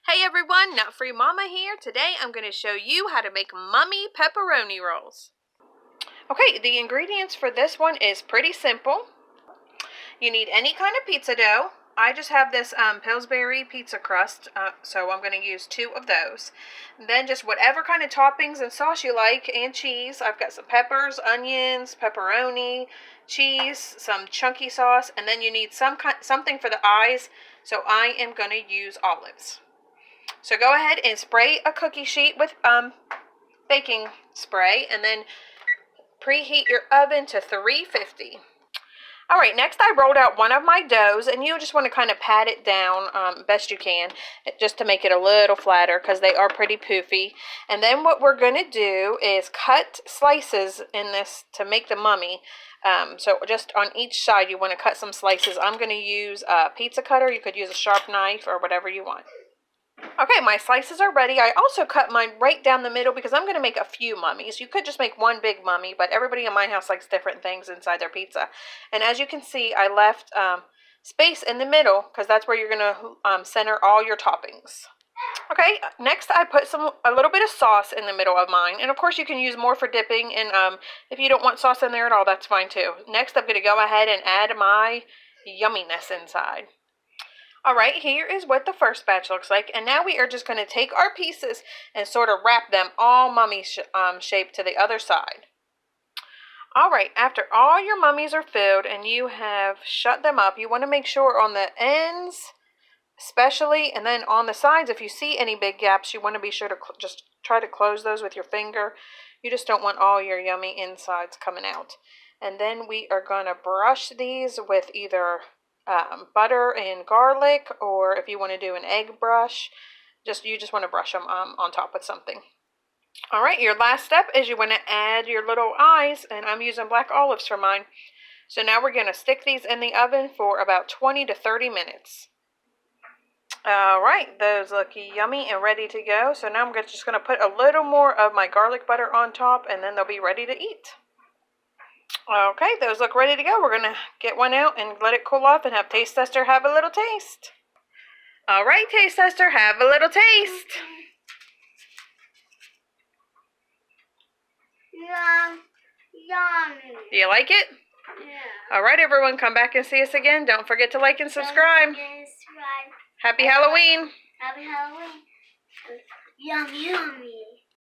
Hey everyone, Nut Free Mama here. Today I'm going to show you how to make mummy pepperoni rolls. Okay, the ingredients for this one is pretty simple. You need any kind of pizza dough. I just have this Pillsbury pizza crust, so I'm going to use 2 of those. Then just whatever kind of toppings and sauce you like, and cheese. I've got some peppers, onions, pepperoni, cheese, some chunky sauce, and then you need something for the eyes, so I am going to use olives. So go ahead and spray a cookie sheet with baking spray, and then preheat your oven to 350. Alright, next I rolled out one of my doughs, and you just want to kind of pat it down best you can, just to make it a little flatter because they are pretty poofy. And then what we're going to do is cut slices in this to make the mummy. So just on each side you want to cut some slices. I'm going to use a pizza cutter. You could use a sharp knife or whatever you want. Okay, my slices are ready. I also cut mine right down the middle because I'm going to make a few mummies. You could just make one big mummy, but everybody in my house likes different things inside their pizza. And as you can see, I left space in the middle because that's where you're going to center all your toppings. Okay, next I put a little bit of sauce in the middle of mine. And of course you can use more for dipping, and if you don't want sauce in there at all, that's fine too. Next I'm going to go ahead and add my yumminess inside. Alright, here is what the first batch looks like, and now we are just going to take our pieces and sort of wrap them all mummy shape to the other side. Alright, after all your mummies are filled and you have shut them up, you want to make sure on the ends especially, and then on the sides, if you see any big gaps, you want to be sure to just try to close those with your finger. You just don't want all your yummy insides coming out. And then we are going to brush these with either butter and garlic, or if you want to do an egg brush, you just want to brush them on top with something. Alright, your last step is you want to add your little eyes, and I'm using black olives for mine. So now we're going to stick these in the oven for about 20 to 30 minutes. Alright, those look yummy and ready to go. So now I'm just going to put a little more of my garlic butter on top, and then they'll be ready to eat. Okay, those look ready to go. We're going to get one out and let it cool off and have Taste Tester have a little taste. Alright, Taste Tester, have a little taste. Yummy. Do you like it? Yeah. Alright, everyone, come back and see us again. Don't forget to like and subscribe. Happy Halloween. Happy Halloween. Yummy, yummy.